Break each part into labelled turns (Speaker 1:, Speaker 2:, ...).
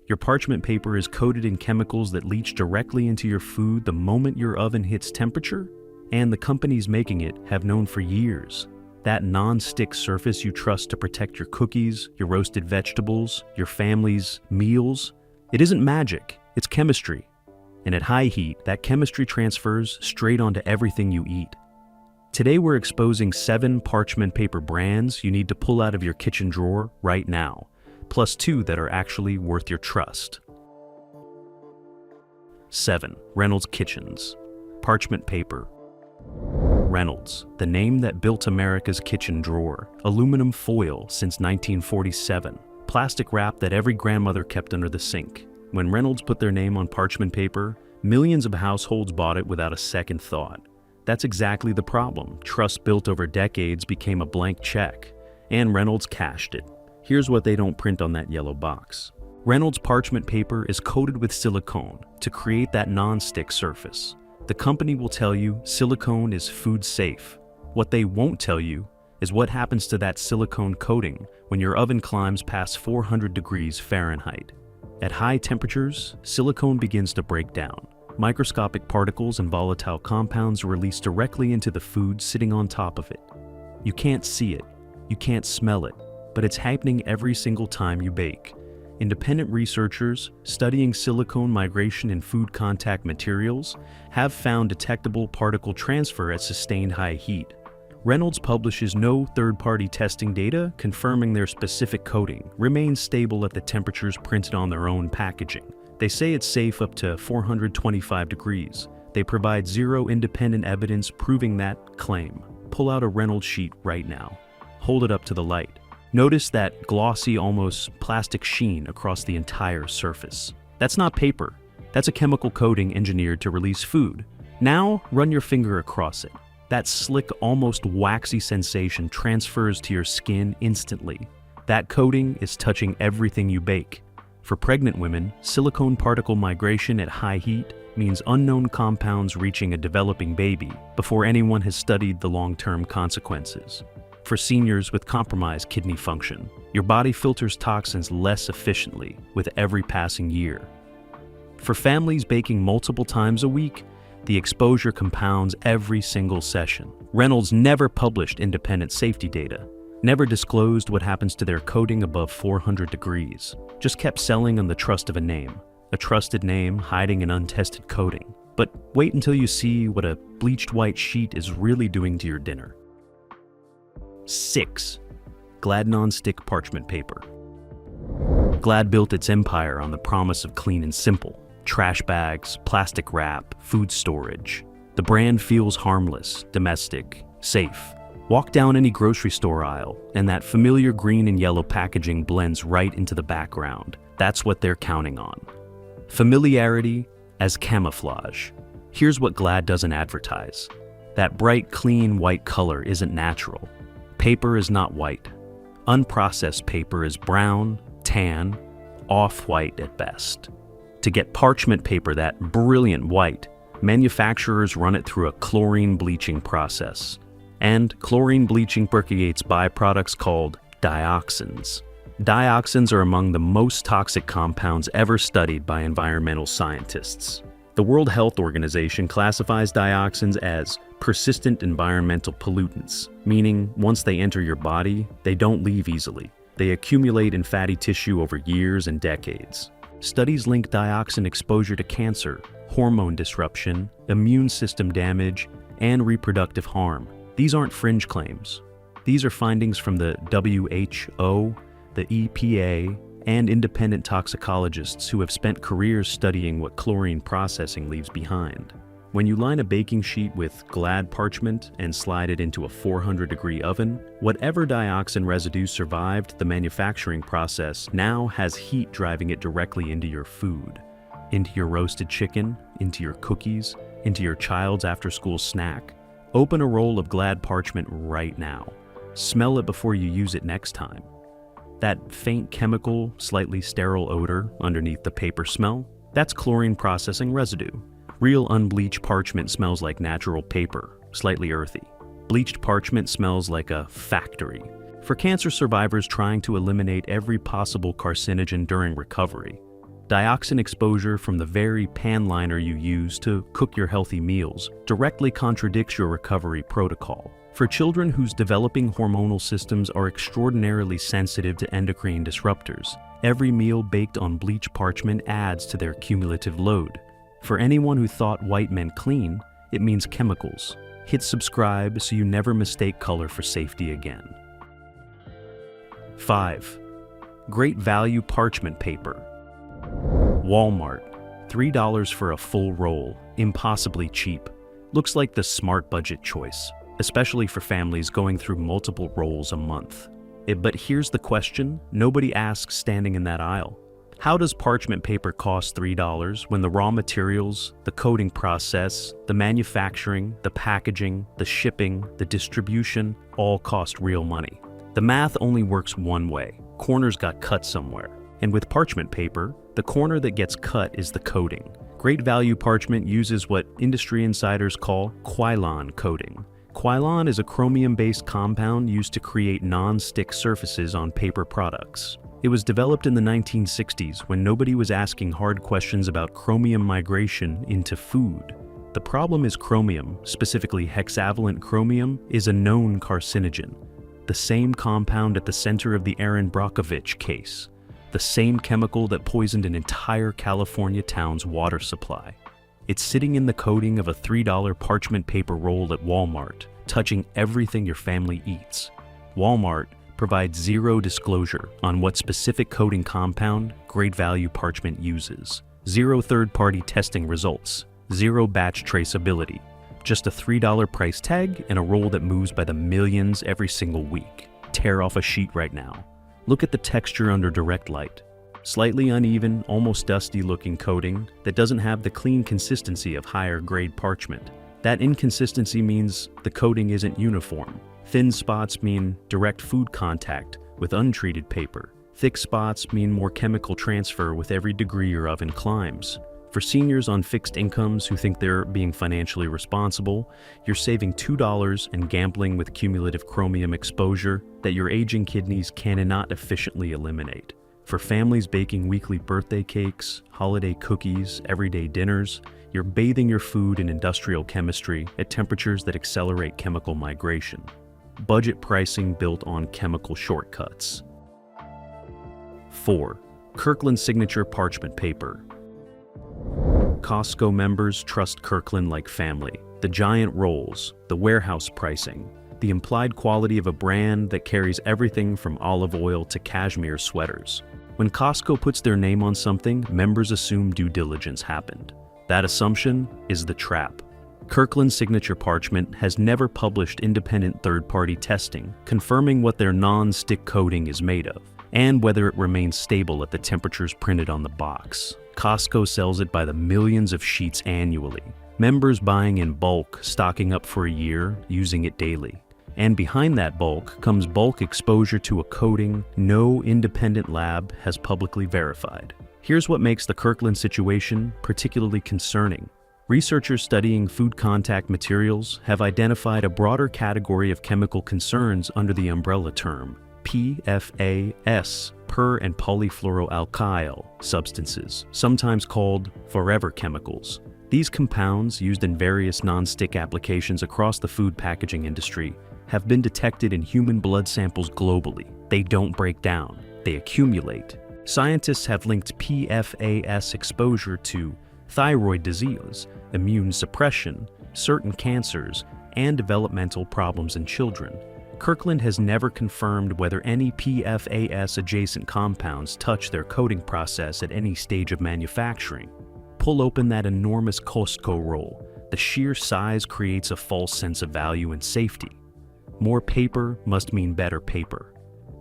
Speaker 1: Your parchment paper is coated in chemicals that leach directly into your food the moment your oven hits temperature, and the companies making it have known for years that non-stick surface you trust to protect your cookies, your roasted vegetables, your family's meals. It isn't magic, it's chemistry. And at high heat, that chemistry transfers straight onto everything you eat. Today we're exposing 7 parchment paper brands you need to pull out of your kitchen drawer right now, plus 2 that are actually worth your trust. 7. Reynolds Kitchens. Parchment paper. Reynolds, the name that built America's kitchen drawer. Aluminum foil since 1947. Plastic wrap that every grandmother kept under the sink. When Reynolds put their name on parchment paper, millions of households bought it without a second thought. That's exactly the problem. Trust built over decades became a blank check, and Reynolds cashed it. Here's what they don't print on that yellow box. Reynolds parchment paper is coated with silicone to create that non-stick surface. The company will tell you silicone is food safe. What they won't tell you is what happens to that silicone coating when your oven climbs past 400 degrees Fahrenheit. At high temperatures, silicone begins to break down. Microscopic particles and volatile compounds are released directly into the food sitting on top of it. You can't see it, you can't smell it, but it's happening every single time you bake. Independent researchers studying silicone migration in food contact materials have found detectable particle transfer at sustained high heat. Reynolds publishes no third-party testing data confirming their specific coating remains stable at the temperatures printed on their own packaging. They say it's safe up to 425 degrees. They provide zero independent evidence proving that claim. Pull out a Reynolds sheet right now. Hold it up to the light. Notice that glossy, almost plastic sheen across the entire surface. That's not paper. That's a chemical coating engineered to release food. Now, run your finger across it. That slick, almost waxy sensation transfers to your skin instantly. That coating is touching everything you bake. For pregnant women, silicone particle migration at high heat means unknown compounds reaching a developing baby before anyone has studied the long-term consequences. For seniors with compromised kidney function, your body filters toxins less efficiently with every passing year. For families baking multiple times a week, the exposure compounds every single session. Reynolds never published independent safety data, never disclosed what happens to their coating above 400 degrees, just kept selling on the trust of a name. A trusted name hiding an untested coating. But wait until you see what a bleached white sheet is really doing to your dinner. 6. Glad non-stick parchment paper. Glad built its empire on the promise of clean and simple. Trash bags, plastic wrap, food storage. The brand feels harmless, domestic, safe. Walk down any grocery store aisle, and that familiar green and yellow packaging blends right into the background. That's what they're counting on. Familiarity as camouflage. Here's what Glad doesn't advertise. That bright, clean white color isn't natural. Paper is not white. Unprocessed paper is brown, tan, off-white at best. To get parchment paper that brilliant white, manufacturers run it through a chlorine bleaching process. And chlorine bleaching creates byproducts called dioxins. Dioxins are among the most toxic compounds ever studied by environmental scientists. The World Health Organization classifies dioxins as persistent environmental pollutants, meaning once they enter your body, they don't leave easily. They accumulate in fatty tissue over years and decades. Studies link dioxin exposure to cancer, hormone disruption, immune system damage, and reproductive harm. These aren't fringe claims. These are findings from the WHO, the EPA, and independent toxicologists who have spent careers studying what chlorine processing leaves behind. When you line a baking sheet with Glad parchment and slide it into a 400-degree oven, whatever dioxin residue survived the manufacturing process now has heat driving it directly into your food. Into your roasted chicken, into your cookies, into your child's after-school snack. Open a roll of Glad parchment right now. Smell it before you use it next time. That faint chemical, slightly sterile odor underneath the paper smell, that's chlorine processing residue. Real unbleached parchment smells like natural paper, slightly earthy. Bleached parchment smells like a factory. For cancer survivors trying to eliminate every possible carcinogen during recovery, Dioxin exposure from the very pan liner you use to cook your healthy meals directly contradicts your recovery protocol. For children whose developing hormonal systems are extraordinarily sensitive to endocrine disruptors, every meal baked on bleach parchment adds to their cumulative load. For anyone who thought white meant clean, it means chemicals. Hit subscribe so you never mistake color for safety again. 5. Great value parchment paper. Walmart, $3 for a full roll, impossibly cheap. Looks like the smart budget choice, especially for families going through multiple rolls a month. But here's the question nobody asks standing in that aisle. How does parchment paper cost $3 when the raw materials, the coating process, the manufacturing, the packaging, the shipping, the distribution all cost real money? The math only works one way. Corners got cut somewhere. And with parchment paper, the corner that gets cut is the coating. Great value parchment uses what industry insiders call Quilon coating. Quilon is a chromium-based compound used to create non-stick surfaces on paper products. It was developed in the 1960s when nobody was asking hard questions about chromium migration into food. The problem is chromium, specifically hexavalent chromium, is a known carcinogen. The same compound at the center of the Erin Brockovich case. The same chemical that poisoned an entire California town's water supply. It's sitting in the coating of a $3 parchment paper roll at Walmart, touching everything your family eats. Walmart provides zero disclosure on what specific coating compound Great Value Parchment uses. Zero third-party testing results. Zero batch traceability. Just a $3 price tag and a roll that moves by the millions every single week. Tear off a sheet right now. Look at the texture under direct light. Slightly uneven, almost dusty-looking coating that doesn't have the clean consistency of higher-grade parchment. That inconsistency means the coating isn't uniform. Thin spots mean direct food contact with untreated paper. Thick spots mean more chemical transfer with every degree your oven climbs. For seniors on fixed incomes who think they're being financially responsible, you're saving $2 and gambling with cumulative chromium exposure that your aging kidneys cannot efficiently eliminate. For families baking weekly birthday cakes, holiday cookies, everyday dinners, you're bathing your food in industrial chemistry at temperatures that accelerate chemical migration. Budget pricing built on chemical shortcuts. 4. Kirkland Signature Parchment Paper. Costco members trust Kirkland like family. The giant rolls, the warehouse pricing, the implied quality of a brand that carries everything from olive oil to cashmere sweaters. When Costco puts their name on something, members assume due diligence happened. That assumption is the trap. Kirkland Signature Parchment has never published independent third-party testing confirming what their non-stick coating is made of, and whether it remains stable at the temperatures printed on the box. Costco sells it by the millions of sheets annually. Members buying in bulk, stocking up for a year, using it daily. And behind that bulk comes bulk exposure to a coating no independent lab has publicly verified. Here's what makes the Kirkland situation particularly concerning. Researchers studying food contact materials have identified a broader category of chemical concerns under the umbrella term PFAS, per- and polyfluoroalkyl substances, sometimes called forever chemicals. These compounds, used in various non-stick applications across the food packaging industry, have been detected in human blood samples globally. They don't break down, they accumulate. Scientists have linked PFAS exposure to thyroid disease, immune suppression, certain cancers, and developmental problems in children. Kirkland has never confirmed whether any PFAS-adjacent compounds touch their coating process at any stage of manufacturing. Pull open that enormous Costco roll. The sheer size creates a false sense of value and safety. More paper must mean better paper.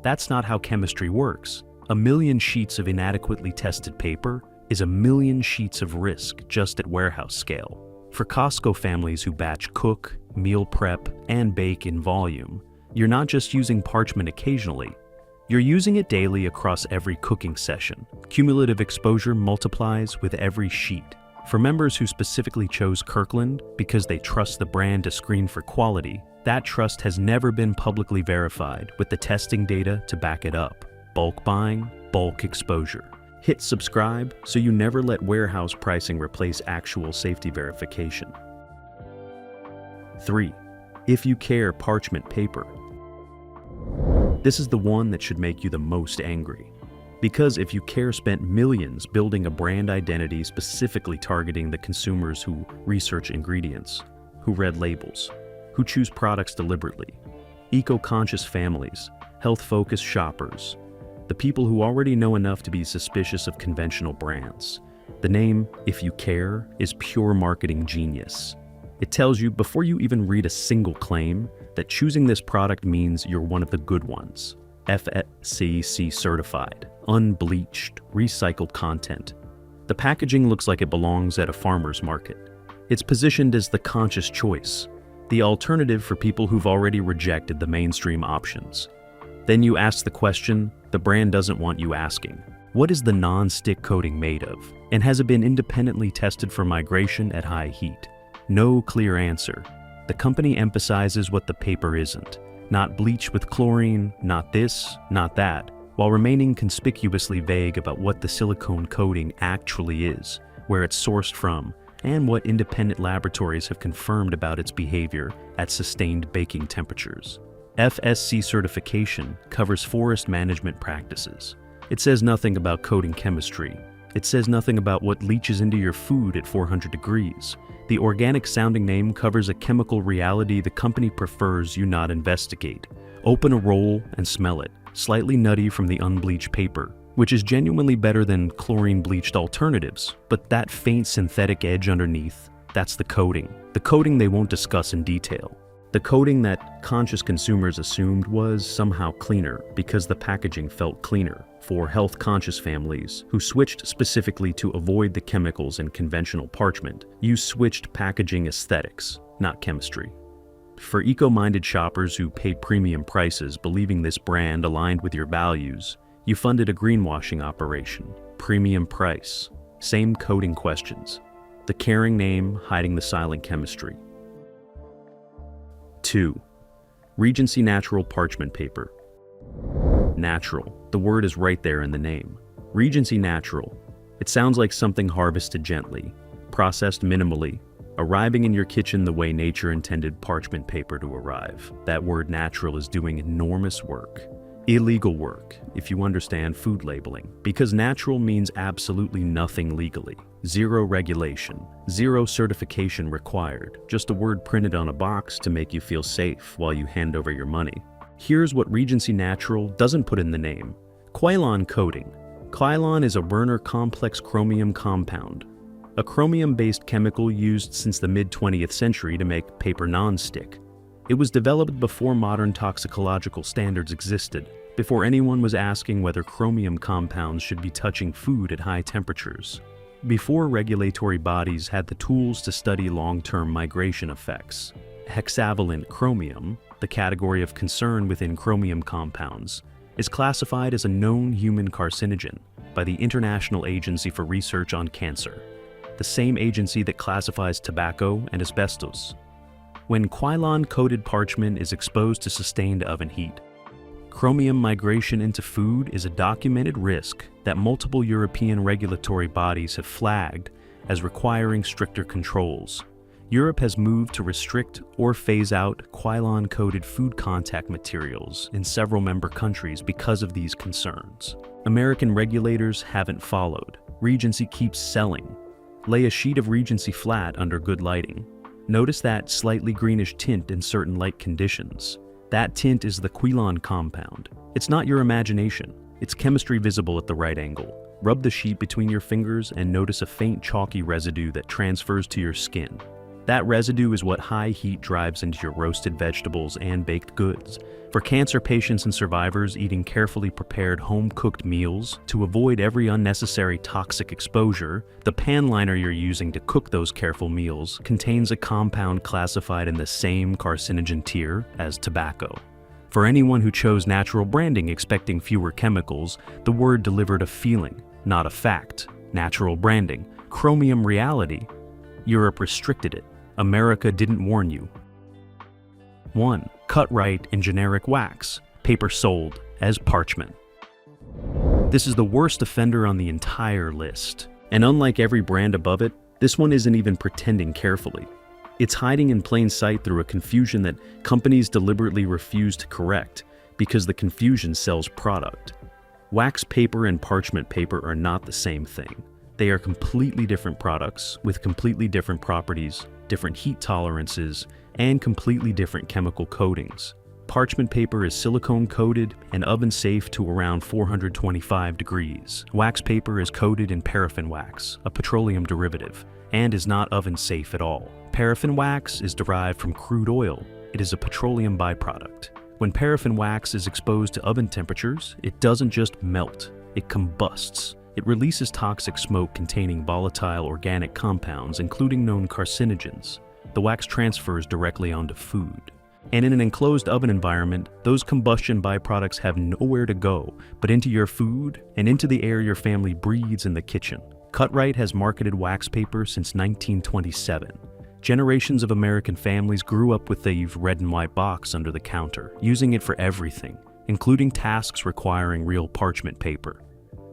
Speaker 1: That's not how chemistry works. 1 million sheets of inadequately tested paper is 1 million sheets of risk just at warehouse scale. For Costco families who batch cook, meal prep, and bake in volume, you're not just using parchment occasionally, you're using it daily across every cooking session. Cumulative exposure multiplies with every sheet. For members who specifically chose Kirkland because they trust the brand to screen for quality, that trust has never been publicly verified with the testing data to back it up. Bulk buying, bulk exposure. Hit subscribe so you never let warehouse pricing replace actual safety verification. 3. If you care parchment paper. This is the one that should make you the most angry. Because If You Care spent millions building a brand identity specifically targeting the consumers who research ingredients, who read labels, who choose products deliberately, eco-conscious families, health-focused shoppers, the people who already know enough to be suspicious of conventional brands. The name If You Care is pure marketing genius. It tells you before you even read a single claim that choosing this product means you're one of the good ones. FSC certified, unbleached, recycled content. The packaging looks like it belongs at a farmer's market. It's positioned as the conscious choice, the alternative for people who've already rejected the mainstream options. Then you ask the question the brand doesn't want you asking. What is the non-stick coating made of? And has it been independently tested for migration at high heat? No clear answer. The company emphasizes what the paper isn't. Not bleach with chlorine, not this, not that, while remaining conspicuously vague about what the silicone coating actually is, where it's sourced from, and what independent laboratories have confirmed about its behavior at sustained baking temperatures. FSC certification covers forest management practices. It says nothing about coating chemistry. It says nothing about what leaches into your food at 400 degrees. The organic-sounding name covers a chemical reality the company prefers you not investigate. Open a roll and smell it, slightly nutty from the unbleached paper, which is genuinely better than chlorine-bleached alternatives, but that faint synthetic edge underneath, that's the coating they won't discuss in detail. The coating that conscious consumers assumed was somehow cleaner because the packaging felt cleaner. For health-conscious families who switched specifically to avoid the chemicals in conventional parchment, you switched packaging aesthetics, not chemistry. For eco-minded shoppers who paid premium prices believing this brand aligned with your values, you funded a greenwashing operation. Premium price, same coating questions. The caring name hiding the silent chemistry. 2. Regency Natural Parchment Paper. Natural. The word is right there in the name. Regency Natural. It sounds like something harvested gently, processed minimally, arriving in your kitchen the way nature intended parchment paper to arrive. That word natural is doing enormous work. Illegal work, if you understand food labeling, because natural means absolutely nothing legally. Zero regulation, zero certification required, just a word printed on a box to make you feel safe while you hand over your money. Here's what Regency Natural doesn't put in the name. Quylon coating. Quylon is a Werner complex chromium compound, a chromium-based chemical used since the mid-20th century to make paper non-stick. It was developed before modern toxicological standards existed, before anyone was asking whether chromium compounds should be touching food at high temperatures, before regulatory bodies had the tools to study long-term migration effects. Hexavalent chromium, the category of concern within chromium compounds, is classified as a known human carcinogen by the International Agency for Research on Cancer, the same agency that classifies tobacco and asbestos. When quylon-coated parchment is exposed to sustained oven heat, chromium migration into food is a documented risk that multiple European regulatory bodies have flagged as requiring stricter controls. Europe has moved to restrict or phase out quylon-coated food contact materials in several member countries because of these concerns. American regulators haven't followed. Regency keeps selling. Lay a sheet of Regency flat under good lighting. Notice that slightly greenish tint in certain light conditions. That tint is the quylon compound. It's not your imagination. It's chemistry visible at the right angle. Rub the sheet between your fingers and notice a faint chalky residue that transfers to your skin. That residue is what high heat drives into your roasted vegetables and baked goods. For cancer patients and survivors eating carefully prepared home-cooked meals to avoid every unnecessary toxic exposure, the pan liner you're using to cook those careful meals contains a compound classified in the same carcinogen tier as tobacco. For anyone who chose natural branding expecting fewer chemicals, the word delivered a feeling, not a fact. Natural branding, chromium reality. Europe restricted it. America didn't warn you. 1. Cut right in generic wax. Paper sold as parchment. This is the worst offender on the entire list. And unlike every brand above it, this one isn't even pretending carefully. It's hiding in plain sight through a confusion that companies deliberately refuse to correct because the confusion sells product. Wax paper and parchment paper are not the same thing. They are completely different products with completely different properties, different heat tolerances, and completely different chemical coatings. Parchment paper is silicone coated and oven safe to around 425 degrees. Wax paper is coated in paraffin wax, a petroleum derivative, and is not oven safe at all. Paraffin wax is derived from crude oil. It is a petroleum byproduct. When paraffin wax is exposed to oven temperatures, it doesn't just melt, it combusts. It releases toxic smoke containing volatile organic compounds, including known carcinogens. The wax transfers directly onto food. And in an enclosed oven environment, those combustion byproducts have nowhere to go but into your food and into the air your family breathes in the kitchen. Cut-Rite has marketed wax paper since 1927. Generations of American families grew up with the red and white box under the counter, using it for everything, including tasks requiring real parchment paper.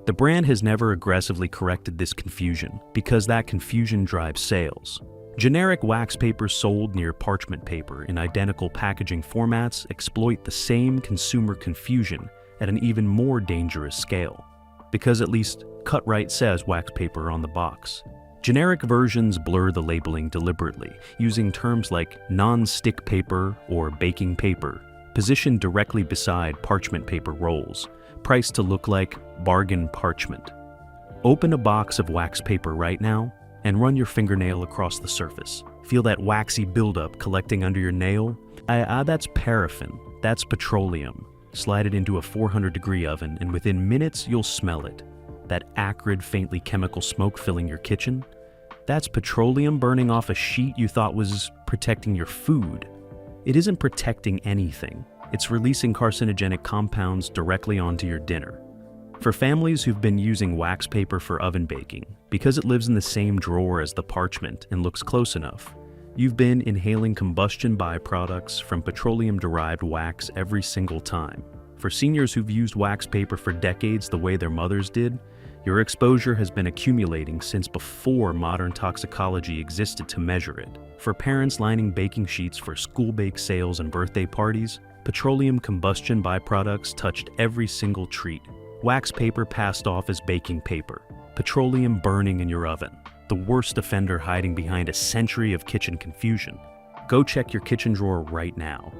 Speaker 1: The brand has never aggressively corrected this confusion because that confusion drives sales. Generic wax paper sold near parchment paper in identical packaging formats exploit the same consumer confusion at an even more dangerous scale, because at least Cut-Rite says wax paper on the box. Generic versions blur the labeling deliberately, using terms like non-stick paper or baking paper, positioned directly beside parchment paper rolls, priced to look like bargain parchment. Open a box of wax paper right now and run your fingernail across the surface. Feel that waxy buildup collecting under your nail? That's paraffin. That's petroleum. Slide it into a 400-degree oven, and within minutes you'll smell it. That acrid, faintly chemical smoke filling your kitchen? That's petroleum burning off a sheet you thought was protecting your food. It isn't protecting anything. It's releasing carcinogenic compounds directly onto your dinner. For families who've been using wax paper for oven baking, because it lives in the same drawer as the parchment and looks close enough, you've been inhaling combustion byproducts from petroleum-derived wax every single time. For seniors who've used wax paper for decades the way their mothers did, your exposure has been accumulating since before modern toxicology existed to measure it. For parents lining baking sheets for school bake sales and birthday parties, petroleum combustion byproducts touched every single treat. Wax paper passed off as baking paper, petroleum burning in your oven, the worst offender hiding behind a century of kitchen confusion. Go check your kitchen drawer right now.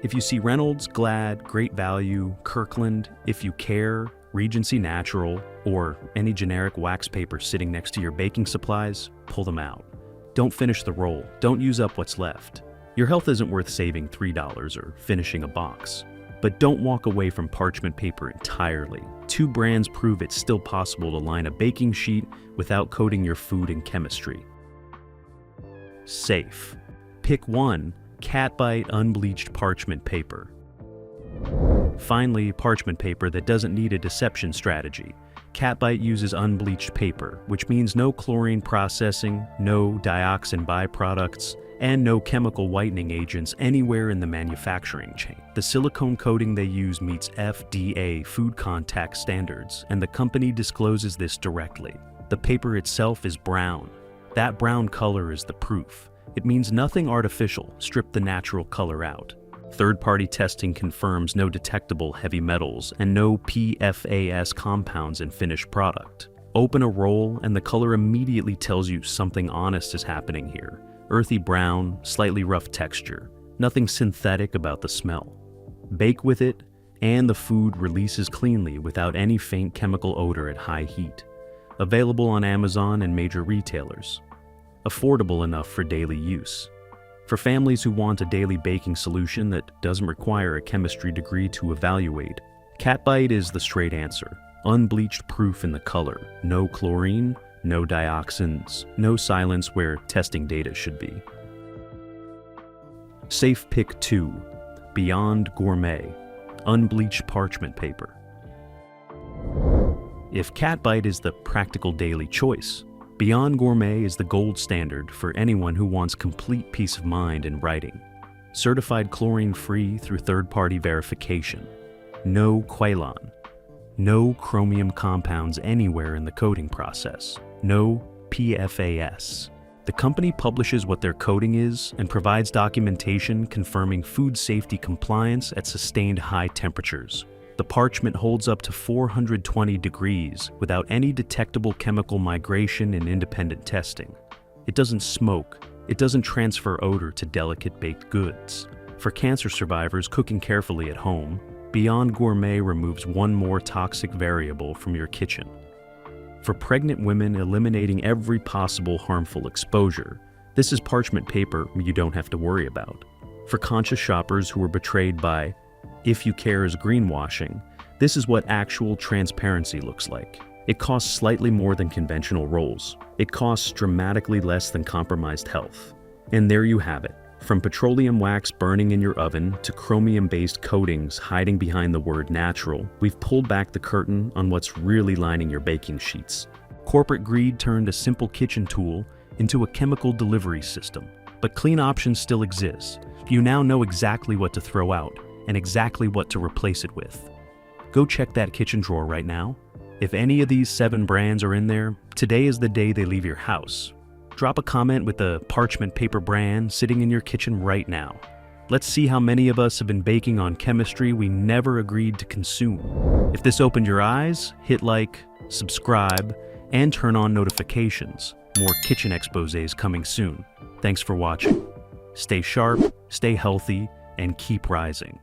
Speaker 1: If you see Reynolds, Glad, Great Value, Kirkland, If You Care, Regency Natural, or any generic wax paper sitting next to your baking supplies, pull them out. Don't finish the roll. Don't use up what's left. Your health isn't worth saving $3 or finishing a box. But don't walk away from parchment paper entirely. Two brands prove it's still possible to line a baking sheet without coating your food in chemistry. Safe. Pick one: Cat-Bite unbleached parchment paper. Finally, parchment paper that doesn't need a deception strategy. Cat-Bite uses unbleached paper, which means no chlorine processing, no dioxin byproducts, and no chemical whitening agents anywhere in the manufacturing chain. The silicone coating they use meets FDA food contact standards, and the company discloses this directly. The paper itself is brown. That brown color is the proof. It means nothing artificial stripped the natural color out. Third-party testing confirms no detectable heavy metals and no PFAS compounds in finished product. Open a roll and the color immediately tells you something honest is happening here. Earthy brown, slightly rough texture. Nothing synthetic about the smell. Bake with it, and the food releases cleanly without any faint chemical odor at high heat. Available on Amazon and major retailers. Affordable enough for daily use. For families who want a daily baking solution that doesn't require a chemistry degree to evaluate, Cat-Bite is the straight answer. Unbleached proof in the color. No chlorine, no dioxins, no silence where testing data should be. Safe Pick 2: Beyond Gourmet unbleached parchment paper. If Cat-Bite is the practical daily choice, Beyond Gourmet is the gold standard for anyone who wants complete peace of mind in writing. Certified chlorine-free through third-party verification. No quinine. No chromium compounds anywhere in the coating process. No PFAS. The company publishes what their coating is and provides documentation confirming food safety compliance at sustained high temperatures. The Parchment holds up to 420 degrees without any detectable chemical migration in independent testing. It doesn't smoke. It doesn't transfer odor to delicate baked goods. For cancer survivors cooking carefully at home, Beyond Gourmet removes one more toxic variable from your kitchen. For pregnant women eliminating every possible harmful exposure, this is parchment paper you don't have to worry about. For conscious shoppers who were betrayed by "if you care's greenwashing," this is what actual transparency looks like. It costs slightly more than conventional rolls. It costs dramatically less than compromised health. And there you have it. From petroleum wax burning in your oven to chromium-based coatings hiding behind the word natural, we've pulled back the curtain on what's really lining your baking sheets. Corporate greed turned a simple kitchen tool into a chemical delivery system. But clean options still exist. You now know exactly what to throw out and exactly what to replace it with. Go check that kitchen drawer right now. If any of these 7 brands are in there, today is the day they leave your house. Drop a comment with the parchment paper brand sitting in your kitchen right now. Let's see how many of us have been baking on chemistry we never agreed to consume. If this opened your eyes, hit like, subscribe, and turn on notifications. More kitchen exposés coming soon. Thanks for watching. Stay sharp, stay healthy, and keep rising.